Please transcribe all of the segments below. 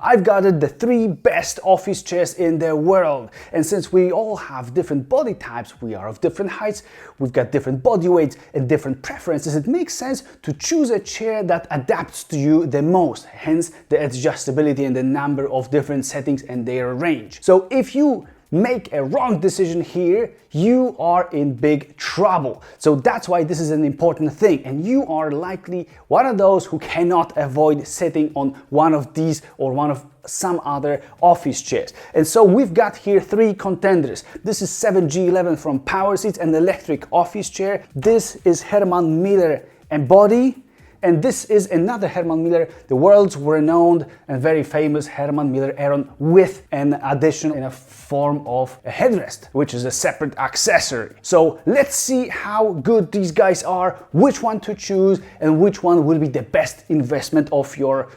I've gathered the 3 best office chairs in the world. And since we all have different body types, we are of different heights, we've got different body weights and different preferences, it makes sense to choose a chair that adapts to you the most, hence the adjustability and the number of different settings and their range. So if you make a wrong decision here, you are in big trouble. So that's why this is an important thing, and you are likely one of those who cannot avoid sitting on one of these or one of some other office chairs. And so we've got here 3 contenders. This is 7G11 from Power Seats, an electric office chair. This is Herman Miller Embody. And this is another Herman Miller, the world's renowned and very famous Herman Miller Aeron, with an addition in a form of a headrest, which is a separate accessory. So let's see how good these guys are, which one to choose, and which one will be the best investment of your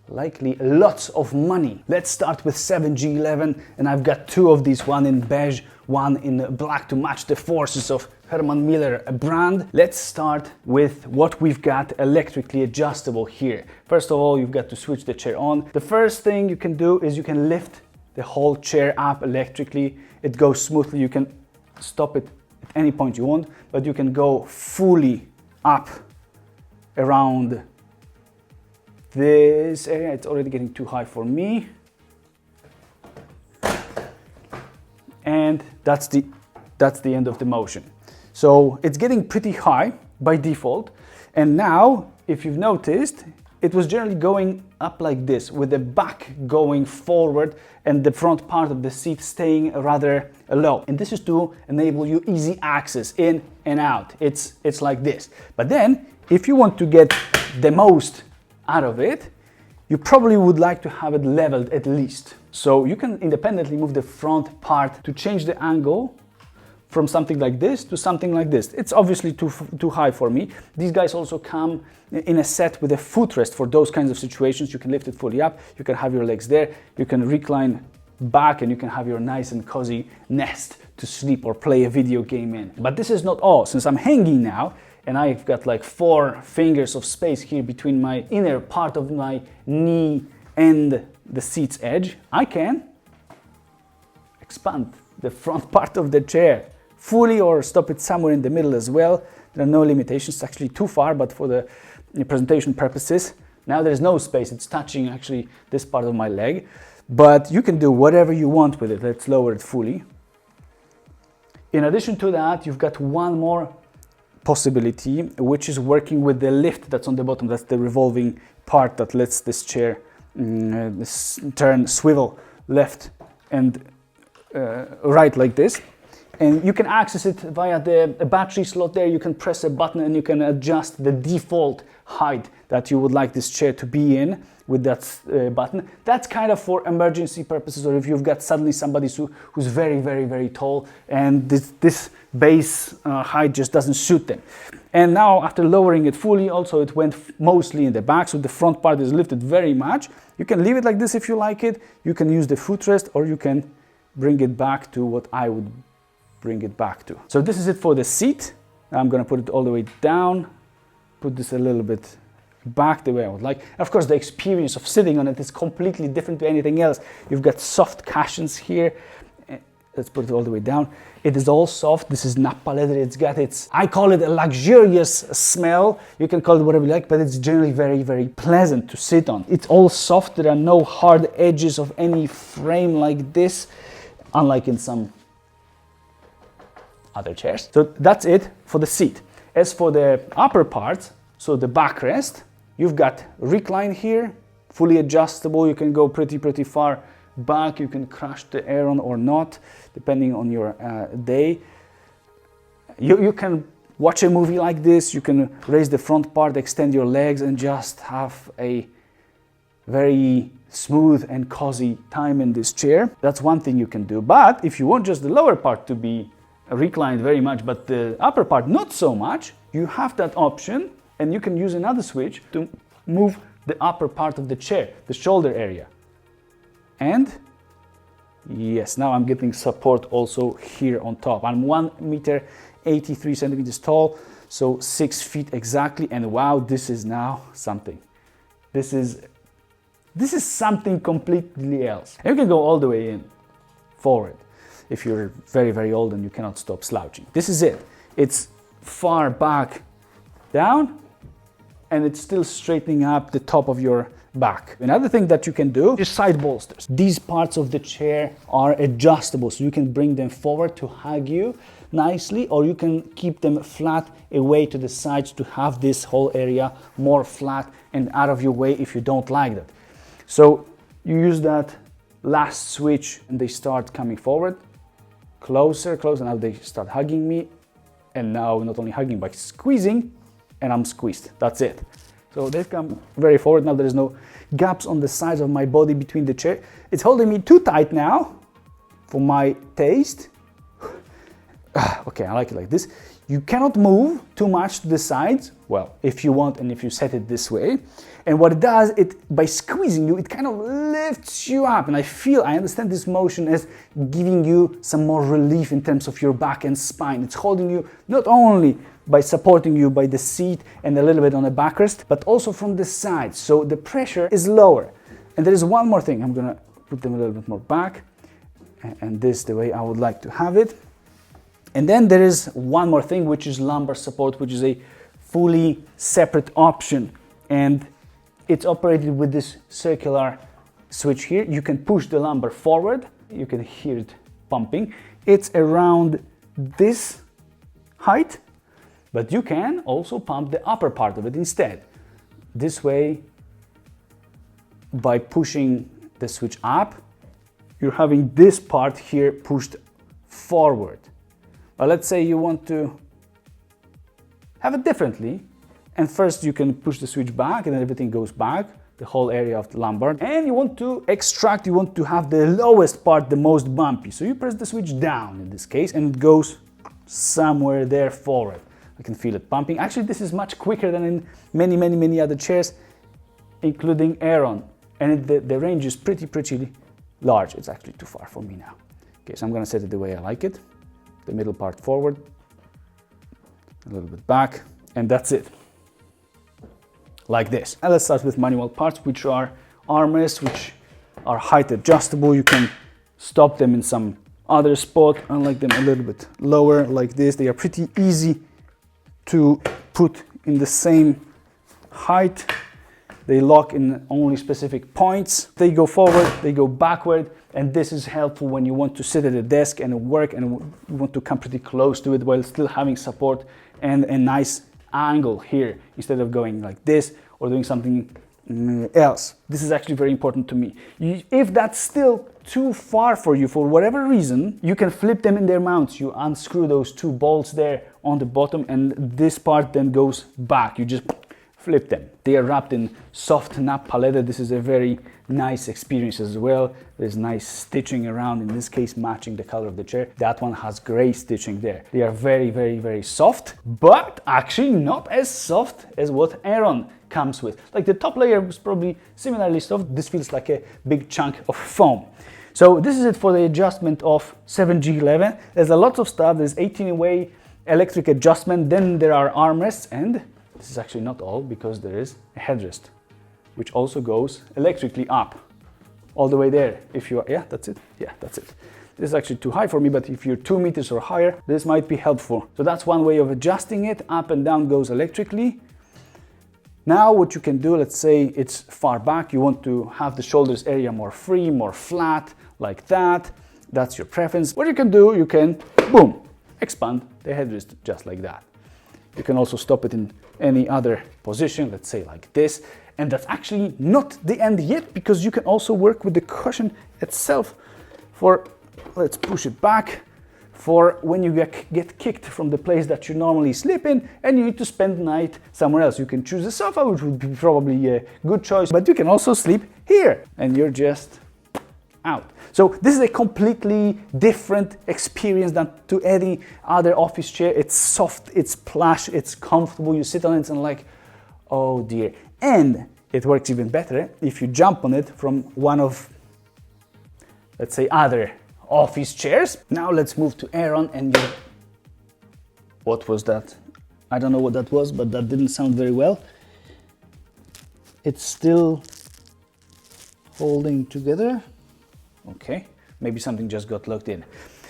likely lots of money. Let's start with 7G11, and I've got 2 of these, one in beige, one in black, to match the forces of Herman Miller brand. Let's start with what we've got electrically adjustable here. First of all, you've got to switch the chair on. The first thing you can do is you can lift the whole chair up electrically. It goes smoothly. You can stop it at any point you want, but you can go fully up around this area. It's already getting too high for me. And that's the end of the motion. So it's getting pretty high by default. And now, if you've noticed, it was generally going up like this, with the back going forward and the front part of the seat staying rather low. And this is to enable you easy access in and out. It's like this. But then, if you want to get the most out of it, you probably would like to have it leveled at least. So you can independently move the front part to change the angle from something like this to something like this. It's obviously too high for me. These guys also come in a set with a footrest for those kinds of situations. You can lift it fully up, you can have your legs there, you can recline back, and you can have your nice and cozy nest to sleep or play a video game in. But this is not all. Since I'm hanging now, and I've got like 4 fingers of space here between my inner part of my knee and the seat's edge, I can expand the front part of the chair fully or stop it somewhere in the middle as well. There are no limitations. It's actually too far, but for the presentation purposes, now there's no space. It's touching actually this part of my leg, but you can do whatever you want with it. Let's lower it fully. In addition to that, you've got one more possibility, which is working with the lift that's on the bottom. That's the revolving part that lets this chair turn, swivel left and right like this. And you can access it via the battery slot there. You can press a button and you can adjust the default height that you would like this chair to be in with that button. That's kind of for emergency purposes, or if you've got suddenly somebody who's very, very, very tall and this base height just doesn't suit them. And now, after lowering it fully, also it went mostly in the back, so the front part is lifted very much. You can leave it like this if you like it. You can use the footrest, or you can bring it back to what I would bring it back to. So this is it for the seat. I'm going to put it all the way down, put this a little bit back the way I would like. Of course, the experience of sitting on it is completely different to anything else. You've got soft cushions here. Let's put it all the way down. It is all soft. This is Nappa leather. It's got I call it a luxurious smell. You can call it whatever you like, but it's generally very, very pleasant to sit on. It's all soft. There are no hard edges of any frame like this, unlike in some other chairs. So that's it for the seat. As for the upper part, so the backrest, you've got recline here, fully adjustable. You can go pretty far back. You can crash the Aeron or not, depending on your day. You can watch a movie like this. You can raise the front part, extend your legs, and just have a very smooth and cozy time in this chair. That's one thing you can do. But if you want just the lower part to be reclined very much, but the upper part not so much, you have that option, and you can use another switch to move the upper part of the chair, the shoulder area. And yes, now I'm getting support also here on top. I'm 1 meter 83 centimeters tall, so 6 feet exactly, and wow, this is now something. This is This is something completely else. And you can go all the way in, forward, if you're very, very old and you cannot stop slouching. This is it. It's far back, down, and it's still straightening up the top of your back. Another thing that you can do is side bolsters. These parts of the chair are adjustable, so you can bring them forward to hug you nicely, or you can keep them flat away to the sides to have this whole area more flat and out of your way if you don't like that. So you use that last switch and they start coming forward, closer, closer. Now they start hugging me, and now not only hugging but squeezing, and I'm squeezed. That's it. So they come very forward. Now there is no gaps on the sides of my body between the chair. It's holding me too tight now for my taste. Okay, I like it like this. You cannot move too much to the sides. Well, if you want and if you set it this way. And what it does, by squeezing you, it kind of lifts you up. And I understand this motion as giving you some more relief in terms of your back and spine. It's holding you not only by supporting you by the seat and a little bit on the backrest, but also from the sides. So the pressure is lower. And there is one more thing. I'm gonna put them a little bit more back. And this the way I would like to have it. And then there is one more thing, which is lumbar support, which is a fully separate option. And it's operated with this circular switch here. You can push the lumbar forward. You can hear it pumping. It's around this height, but you can also pump the upper part of it instead. This way, by pushing the switch up, you're having this part here pushed forward. But let's say you want to have it differently, and first you can push the switch back and then everything goes back, the whole area of the lumbar, and you want to extract, you want to have the lowest part the most bumpy. So you press the switch down in this case and it goes somewhere there forward. I can feel it pumping. Actually, this is much quicker than in many other chairs, including Aeron. And the range is pretty large. It's actually too far for me now. Okay, so I'm gonna set it the way I like it. The middle part forward, a little bit back, and that's it. Like this. And let's start with manual parts, which are armrests, which are height adjustable. You can stop them in some other spot. I like them a little bit lower like this. They are pretty easy to put in the same height. They lock in only specific points. They go forward, they go backward, and this is helpful when you want to sit at a desk and work and you want to come pretty close to it while still having support and a nice angle here instead of going like this or doing something else. This is actually very important to me. If that's still too far for you for whatever reason, you can flip them in their mounts. You unscrew those two bolts there on the bottom and this part then goes back. You just flip them. They are wrapped in soft nappa leather. This is a very nice experience as well. There's nice stitching around, in this case matching the color of the chair. That one has gray stitching there. They are very soft, but actually not as soft as what Aeron comes with. Like the top layer was probably similarly soft. This feels like a big chunk of foam. So this is it for the adjustment of 7G11. There's a lot of stuff. There's 18-way electric adjustment. Then there are armrests, and this is actually not all, because there is a headrest, which also goes electrically up all the way there. If you are, yeah, that's it. Yeah, that's it. This is actually too high for me, but if you're 2 meters or higher, this might be helpful. So that's one way of adjusting it. Up and down goes electrically. Now what you can do, let's say it's far back, you want to have the shoulders area more free, more flat, like that. That's your preference. What you can do, you can, boom, expand the headrest just like that. You can also stop it in any other position, let's say like this. And that's actually not the end yet, because you can also work with the cushion itself for, let's push it back, for when you get kicked from the place that you normally sleep in and you need to spend the night somewhere else. You can choose a sofa, which would be probably a good choice, but you can also sleep here and you're just out. So this is a completely different experience than to any other office chair. It's soft, it's plush, it's comfortable. You sit on it and like, oh dear. And it works even better if you jump on it from one of, let's say, other office chairs. Now let's move to Aeron and what was that? I don't know what that was, but that didn't sound very well. It's still holding together. Okay, maybe something just got locked in.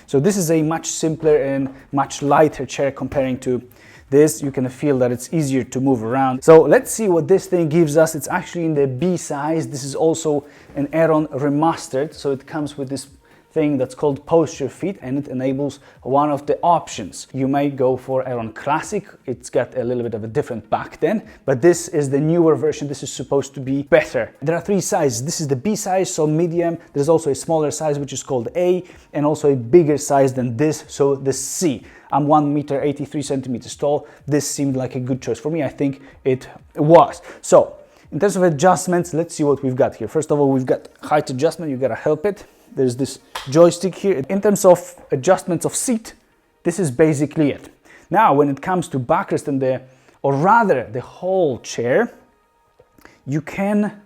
So this is a much simpler and much lighter chair comparing to this. You can feel that it's easier to move around. So let's see what this thing gives us. It's actually in the B size. This is also an Aeron remastered, so it comes with this thing that's called posture fit, and it enables one of the options. You may go for Aeron Classic. It's got a little bit of a different back then, but this is the newer version. This is supposed to be better. There are three sizes. This is the B size, so medium. There's also a smaller size, which is called A, and also a bigger size than this, so the C. I'm 1 meter 83 centimeters tall. This seemed like a good choice for me. I think it was. So in terms of adjustments, let's see what we've got here. First of all, we've got height adjustment. You gotta help it. There's this joystick here. In terms of adjustments of seat, this is basically it. Now, when it comes to backrest and the whole chair, you can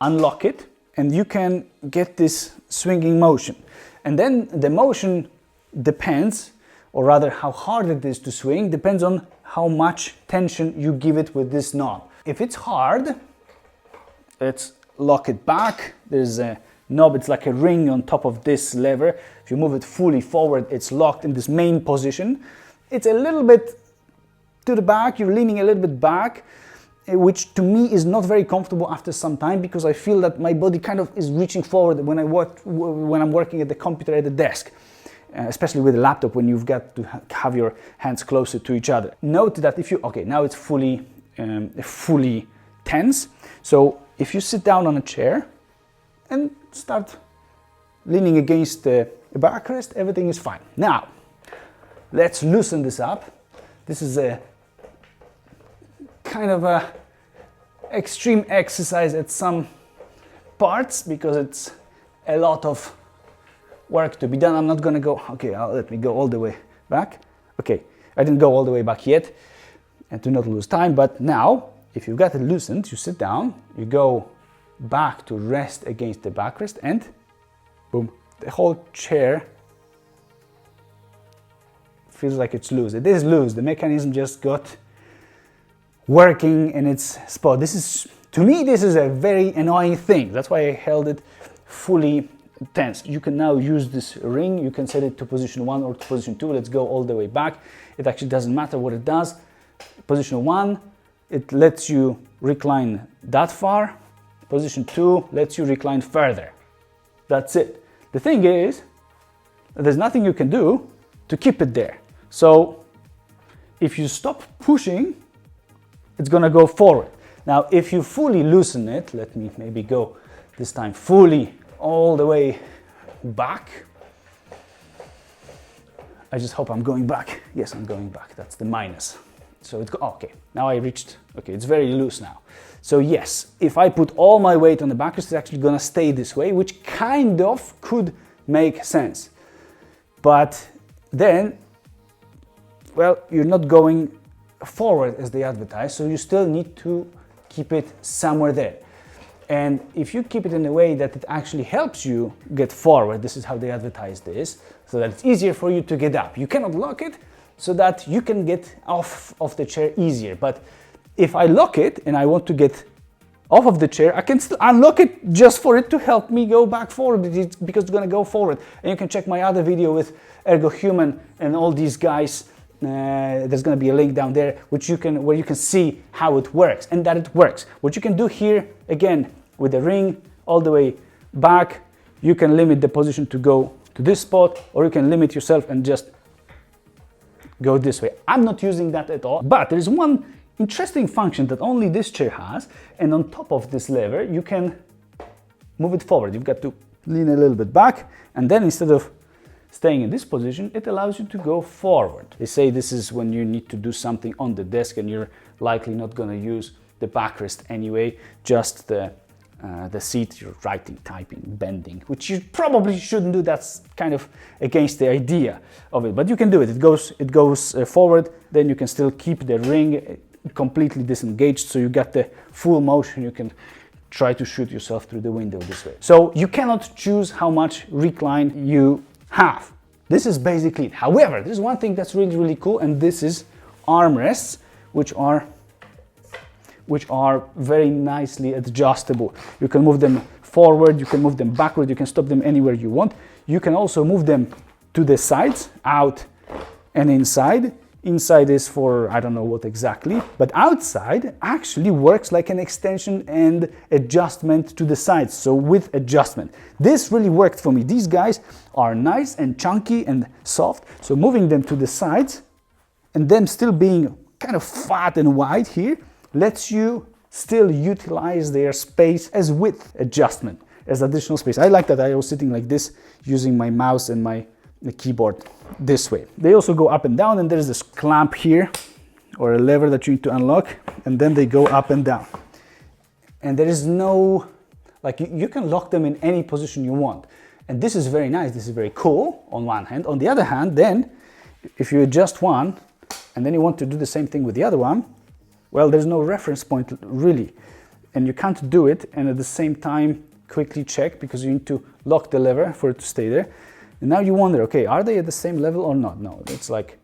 unlock it and you can get this swinging motion. And then the motion depends, or rather how hard it is to swing, depends on how much tension you give it with this knob. If it's hard, let's lock it back. There's a knob, it's like a ring on top of this lever. If you move it fully forward, it's locked in this main position. It's a little bit to the back, you're leaning a little bit back, which to me is not very comfortable after some time, because I feel that my body kind of is reaching forward when I'm working at the computer at the desk. Especially with a laptop, when you've got to have your hands closer to each other. Note that if you, okay, now it's fully tense. So if you sit down on a chair and start leaning against the backrest, everything is fine. Now, let's loosen this up. This is a kind of a extreme exercise at some parts, because it's a lot of work to be done. I'm not gonna go, okay, let me go all the way back. Okay, I didn't go all the way back yet, and to not lose time, but now, if you've got it loosened, you sit down, you go back to rest against the backrest, and boom, the whole chair feels like it's loose. It is loose, the mechanism just got working in its spot. This is, to me, this is a very annoying thing. That's why I held it fully tense. You can now use this ring. You can set it to position 1 or to position 2. Let's go all the way back. It actually doesn't matter what it does. Position 1, it lets you recline that far. Position 2 lets you recline further. That's it. The thing is, there's nothing you can do to keep it there. So if you stop pushing, it's gonna go forward. Now, if you fully loosen it, let me maybe go this time fully all the way back. I just hope I'm going back. Yes, I'm going back. That's the minus. So it's okay. Now I reached. Okay, it's very loose now. So yes, if I put all my weight on the backrest, it's actually gonna stay this way, which kind of could make sense. But then, well, you're not going forward as they advertise, so you still need to keep it somewhere there. And if you keep it in a way that it actually helps you get forward, this is how they advertise this, so that it's easier for you to get up. You cannot lock it so that you can get off of the chair easier. But if I lock it and I want to get off of the chair, I can still unlock it just for it to help me go back forward, because it's gonna go forward. And you can check my other video with Ergohuman and all these guys. There's going to be a link down there where you can see how it works, and that it works. What you can do here, again, with the ring all the way back, you can limit the position to go to this spot, or you can limit yourself and just go this way. I'm not using that at all, but there's one interesting function that only this chair has, and on top of this lever you can move it forward. You've got to lean a little bit back, and then instead of staying in this position, it allows you to go forward. They say this is when you need to do something on the desk and you're likely not going to use the backrest anyway, just the seat, you're writing, typing, bending, which you probably shouldn't do. That's kind of against the idea of it, but you can do it. It goes forward, then you can still keep the ring completely disengaged, so you got the full motion. You can try to shoot yourself through the window this way. So you cannot choose how much recline you have. This is basically it. However, there's one thing that's really, really cool, and this is armrests, which are very nicely adjustable. You can move them forward, you can move them backward, you can stop them anywhere you want. You can also move them to the sides, out and inside. Inside is for I don't know what exactly, but outside actually works like an extension and adjustment to the sides, so with adjustment. This really worked for me. These guys are nice and chunky and soft, so moving them to the sides and them still being kind of fat and wide here lets you still utilize their space as width adjustment, as additional space. I like that I was sitting like this using my mouse and the keyboard this way. They also go up and down, and there's this clamp here or a lever that you need to unlock, and then they go up and down. And there is no, like you can lock them in any position you want. And this is very nice, this is very cool on one hand. On the other hand, then if you adjust one and then you want to do the same thing with the other one, well, there's no reference point really. And you can't do it and at the same time quickly check, because you need to lock the lever for it to stay there. And now you wonder, okay, are they at the same level or not? No, it's like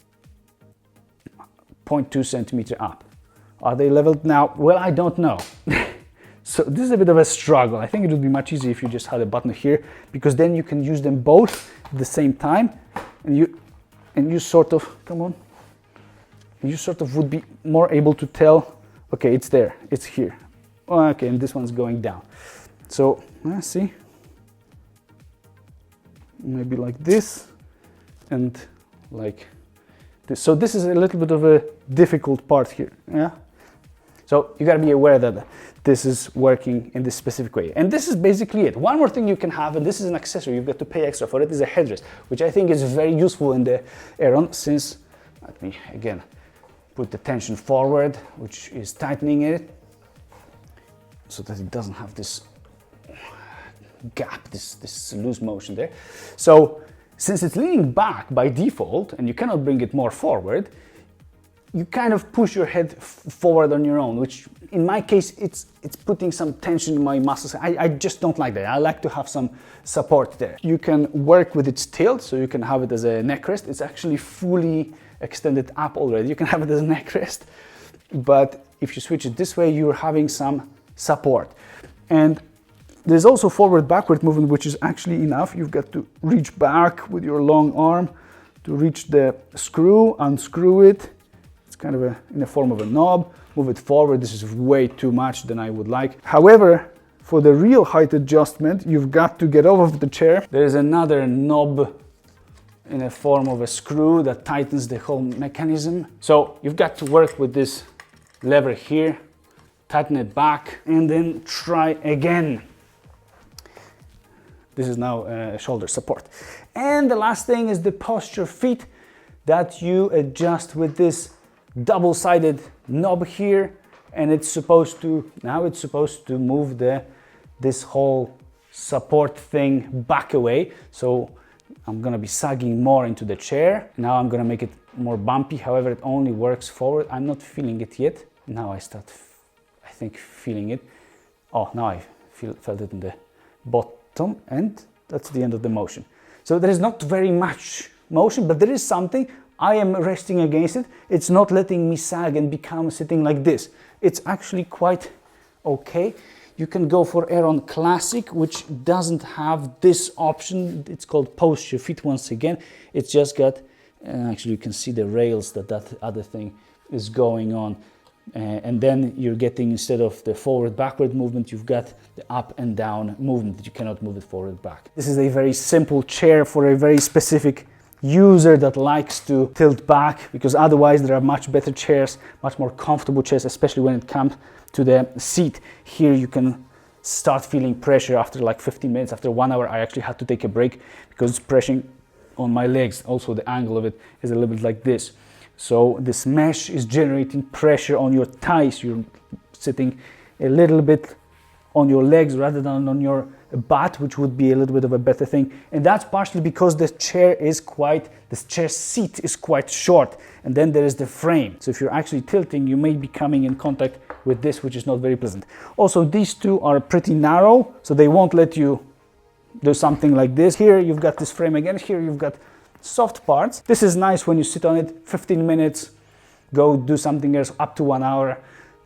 0.2 centimeter up. Are they leveled now? Well, I don't know. So this is a bit of a struggle. I think it would be much easier if you just had a button here, because then you can use them both at the same time, and you sort of, come on, you sort of would be more able to tell, okay, it's there, it's here. Okay, and this one's going down. So, let's see. Maybe like this and like this. So this is a little bit of a difficult part here, yeah? So you gotta be aware that this is working in this specific way. And this is basically it. One more thing you can have, and this is an accessory, you've got to pay extra for it, is a headrest, which I think is very useful in the Aeron, since, let me again put the tension forward, which is tightening it, so that it doesn't have this gap, this loose motion there. So since it's leaning back by default and you cannot bring it more forward, you kind of push your head forward on your own, which in my case it's putting some tension in my muscles. I just don't like that. I like to have some support there. You can work with its tilt, so you can have it as a neck rest. It's actually fully extended up already. You can have it as a neck rest, but if you switch it this way, you're having some support. And there's also forward-backward movement, which is actually enough. You've got to reach back with your long arm to reach the screw, unscrew it. It's kind of in the form of a knob. Move it forward. This is way too much than I would like. However, for the real height adjustment, you've got to get off of the chair. There is another knob in the form of a screw that tightens the whole mechanism. So you've got to work with this lever here, tighten it back, and then try again. This is now shoulder support. And the last thing is the posture feet that you adjust with this double-sided knob here, and it's supposed to move this whole support thing back away. So I'm gonna be sagging more into the chair. Now I'm gonna make it more bumpy. However, it only works forward. I'm not feeling it yet. Now I start, I think, feeling it. Oh, now I felt it in the bottom, and that's the end of the motion. So there is not very much motion, but there is something. I am resting against it. It's not letting me sag and become sitting like this. It's actually quite okay. You can go for Aeron Classic, which doesn't have this option. It's called posture feet once again. It's just got, actually you can see the rails that other thing is going on. And then you're getting, instead of the forward-backward movement, you've got the up and down movement that you cannot move it forward-back. This is a very simple chair for a very specific user that likes to tilt back, because otherwise there are much better chairs, much more comfortable chairs, especially when it comes to the seat. Here you can start feeling pressure after like 15 minutes. After 1 hour, I actually had to take a break because it's pressing on my legs. Also, the angle of it is a little bit like this. So this mesh is generating pressure on your thighs. You're sitting a little bit on your legs rather than on your butt, which would be a little bit of a better thing. And that's partially because this chair seat is quite short, and then there is the frame. So if you're actually tilting, you may be coming in contact with this, which is not very pleasant. Also, these two are pretty narrow, so they won't let you do something like this. Here you've got this frame again. Here you've got soft parts. This is nice when you sit on it 15 minutes, go do something else up to 1 hour,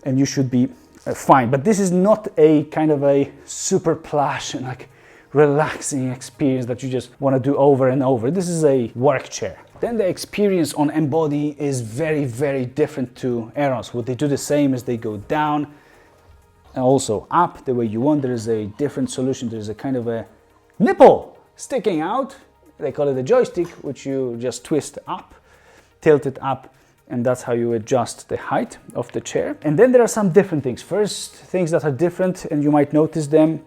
and you should be fine. But this is not a kind of a super plush and like relaxing experience that you just want to do over and over. This is a work chair. Then the experience on Embody is very, very different to Aeron's. What they do the same is they go down and also up the way you want. There is a different solution. There's a kind of a nipple sticking out. They call it a joystick, which you just twist up, tilt it up, and that's how you adjust the height of the chair. And then there are some different things. First, things that are different, and you might notice them,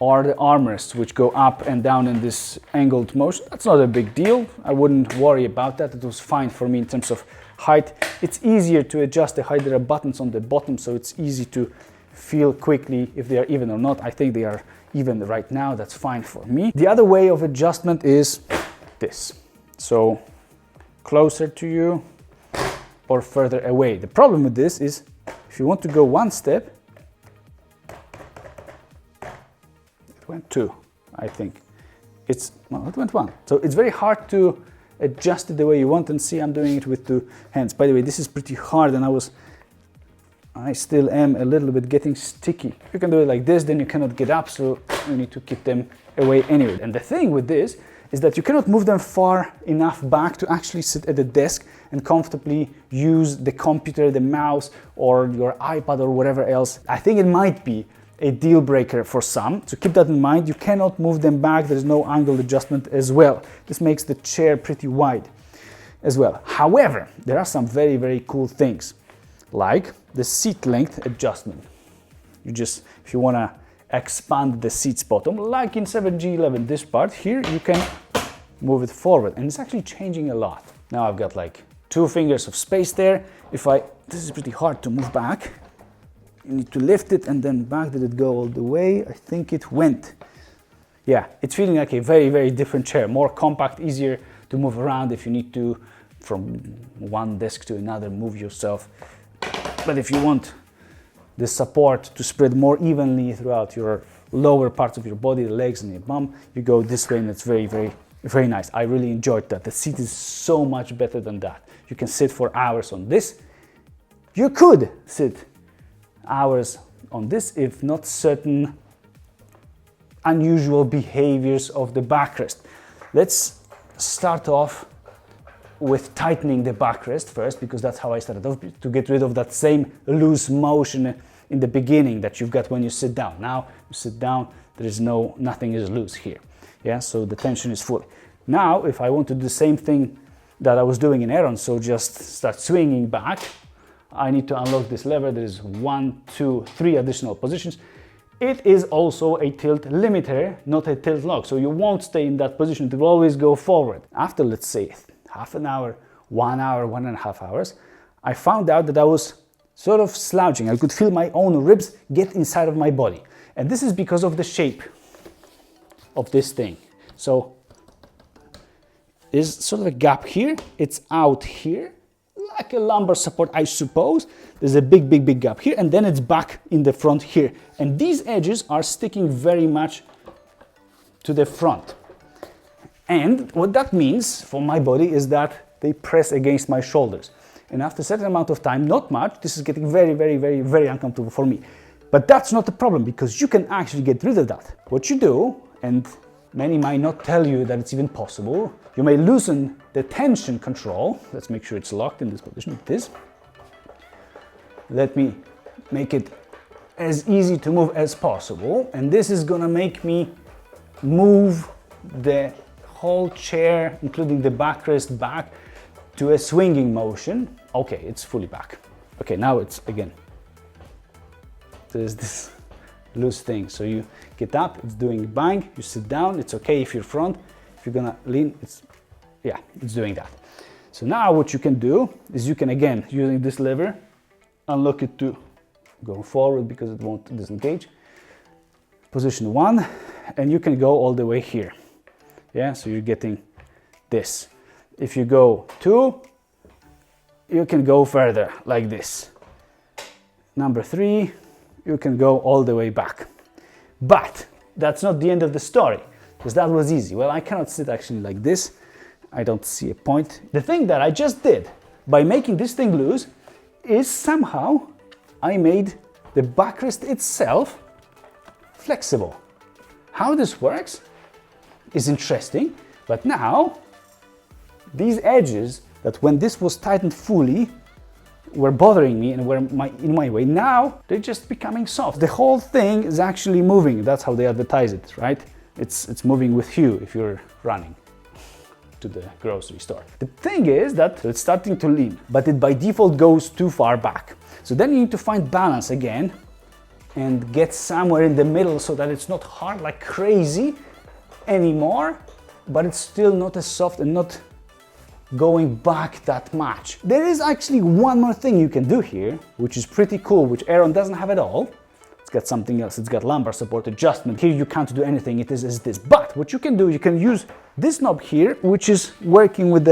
are the armrests, which go up and down in this angled motion. That's not a big deal. I wouldn't worry about that. It was fine for me in terms of height. It's easier to adjust the height. There are buttons on the bottom, so it's easy to feel quickly if they are even or not. I think they are even right now. That's fine for me. The other way of adjustment is this. So closer to you or further away. The problem with this is if you want to go one step, it went two, I think. Well, it went one. So it's very hard to adjust it the way you want, and see I'm doing it with two hands. By the way, this is pretty hard, and I still am a little bit getting sticky. You can do it like this, then you cannot get up, so you need to keep them away anyway. And the thing with this is that you cannot move them far enough back to actually sit at the desk and comfortably use the computer, the mouse, or your iPad or whatever else. I think it might be a deal breaker for some, so keep that in mind. You cannot move them back. There's no angle adjustment as well. This makes the chair pretty wide as well. However, there are some very, very cool things, like the seat length adjustment. You just, if you want to expand the seat's bottom, like in 7G11, this part here, you can move it forward, and it's actually changing a lot. Now I've got like 2 fingers of space there. This is pretty hard to move back. You need to lift it and then back. Did it go all the way? I think it went. Yeah, it's feeling like a very, very different chair. More compact, easier to move around if you need to, from one desk to another, move yourself. But if you want the support to spread more evenly throughout your lower parts of your body, the legs and your bum, you go this way, and it's very, very, very nice. I really enjoyed that. The seat is so much better than that. You can sit for hours on this. You could sit hours on this if not certain unusual behaviors of the backrest. Let's start off with tightening the backrest first, because that's how I started off, to get rid of that same loose motion in the beginning that you've got when you sit down. Now you sit down, nothing is loose here. Yeah, so the tension is full. Now, if I want to do the same thing that I was doing in Aeron, so just start swinging back, I need to unlock this lever. There is 1, 2, 3 additional positions. It is also a tilt limiter, not a tilt lock, so you won't stay in that position. It will always go forward. After, let's say, half an hour, 1 hour, 1.5 hours, I found out that I was sort of slouching. I could feel my own ribs get inside of my body. And this is because of the shape of this thing. So there's sort of a gap here. It's out here, like a lumbar support, I suppose. There's a big, big, big gap here, and then it's back in the front here. And these edges are sticking very much to the front. And what that means for my body is that they press against my shoulders. And after a certain amount of time, not much, this is getting very, very, very, very uncomfortable for me. But that's not a problem, because you can actually get rid of that. What you do, and many might not tell you that it's even possible, you may loosen the tension control. Let's make sure it's locked in this position, like this. Let me make it as easy to move as possible. And this is gonna make me move the whole chair, including the backrest, back to a swinging motion. Okay, it's fully back. Okay, now it's again. There's this loose thing. So you get up, it's doing bang, you sit down, it's okay if you're front. If you're gonna lean, it's doing that. So now what you can do is you can, again, using this lever, unlock it to go forward because it won't disengage. Position 1, and you can go all the way here. Yeah, so you're getting this. If you go 2, you can go further like this. Number 3, you can go all the way back. But that's not the end of the story, because that was easy. Well, I cannot sit actually like this. I don't see a point. The thing that I just did by making this thing loose is somehow I made the backrest itself flexible. How this works is interesting, but now these edges that when this was tightened fully were bothering me and were in my way, now they're just becoming soft. The whole thing is actually moving. That's how they advertise it, right? It's moving with you if you're running to the grocery store. The thing is that it's starting to lean, but it by default goes too far back. So then you need to find balance again and get somewhere in the middle so that it's not hard like crazy anymore, but it's still not as soft and not going back that much. There is actually one more thing you can do here, which is pretty cool, which Aeron doesn't have at all. It's got something else. It's got lumbar support adjustment. Here you can't do anything. It is as this. But what you can do, you can use this knob here, which is working with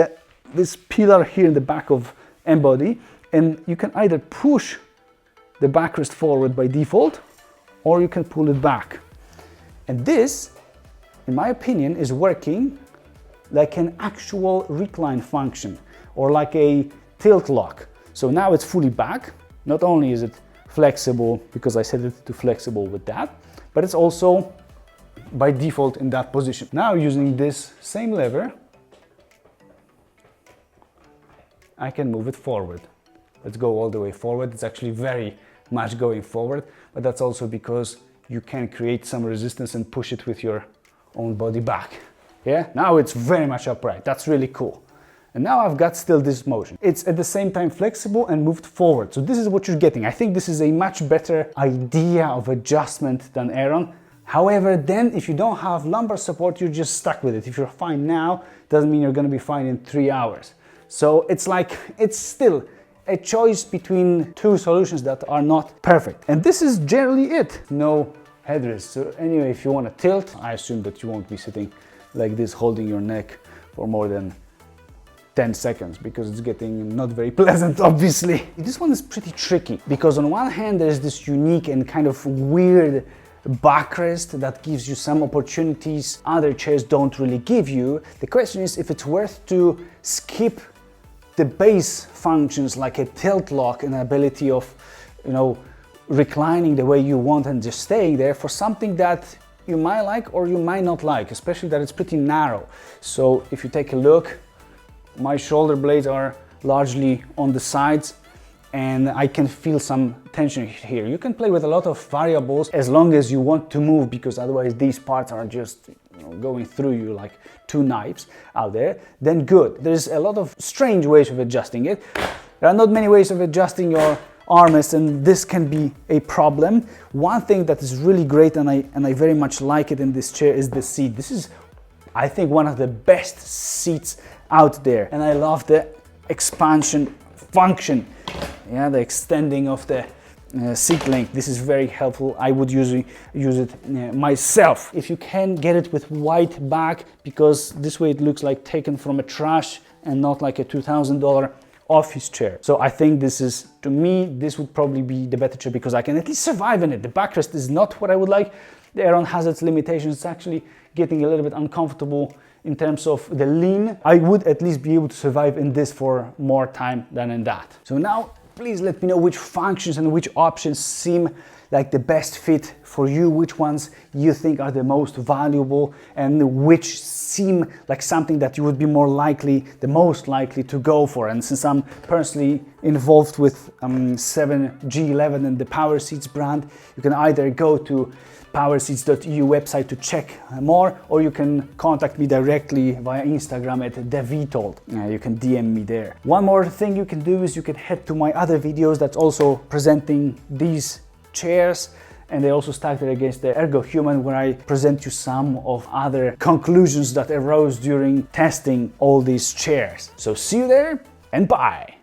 this pillar here in the back of Embody, and you can either push the backrest forward by default, or you can pull it back. And this, in my opinion, is working like an actual recline function or like a tilt lock. So now it's fully back. Not only is it flexible because I set it to flexible with that, but it's also by default in that position. Now using this same lever, I can move it forward. Let's go all the way forward. It's actually very much going forward, but that's also because you can create some resistance and push it with your own body back. Yeah, now it's very much upright. That's really cool. And now I've got still this motion. It's at the same time flexible and moved forward. So this is what you're getting. I think this is a much better idea of adjustment than Aeron. However, then if you don't have lumbar support, you're just stuck with it. If you're fine now, doesn't mean you're gonna be fine in 3 hours. So it's like, it's still a choice between two solutions that are not perfect. And this is generally it. No headrest. So anyway, if you wanna tilt, I assume that you won't be sitting like this holding your neck for more than 10 seconds because it's getting not very pleasant, obviously. This one is pretty tricky because on one hand there's this unique and kind of weird backrest that gives you some opportunities other chairs don't really give you. The question is if it's worth to skip the base functions like a tilt lock and ability of, you know, reclining the way you want and just staying there for something that you might like or you might not like, especially that it's pretty narrow. So if you take a look, my shoulder blades are largely on the sides and I can feel some tension here. You can play with a lot of variables as long as you want to move, because otherwise these parts are just, you know, going through you like two knives out there. Then good. There's a lot of strange ways of adjusting it. There are not many ways of adjusting your armrest, and this can be a problem. One thing that is really great, and I very much like it in this chair, is the seat. This is, I think, one of the best seats out there, and I love the expansion function. Yeah, the extending of the seat length. This is very helpful. I would usually use it myself. If you can get it with white back, because this way it looks like taken from a trash and not like a $2,000 office chair. So I think this is, to me, this would probably be the better chair because I can at least survive in it. The backrest is not what I would like. The Aeron has its limitations. It's actually getting a little bit uncomfortable in terms of the lean. I would at least be able to survive in this for more time than in that. So now, please let me know which functions and which options seem like the best fit for you, which ones you think are the most valuable, and which seem like something that you would be the most likely to go for. And since I'm personally involved with 7G11 and the Power Seats brand, you can either go to powerseats.eu website to check more, or you can contact me directly via Instagram at devitold. You can DM me there. One more thing you can do is you can head to my other videos that's also presenting these chairs, and they also started against the Ergohuman, where I present you some of other conclusions that arose during testing all these chairs. So see you there, and bye!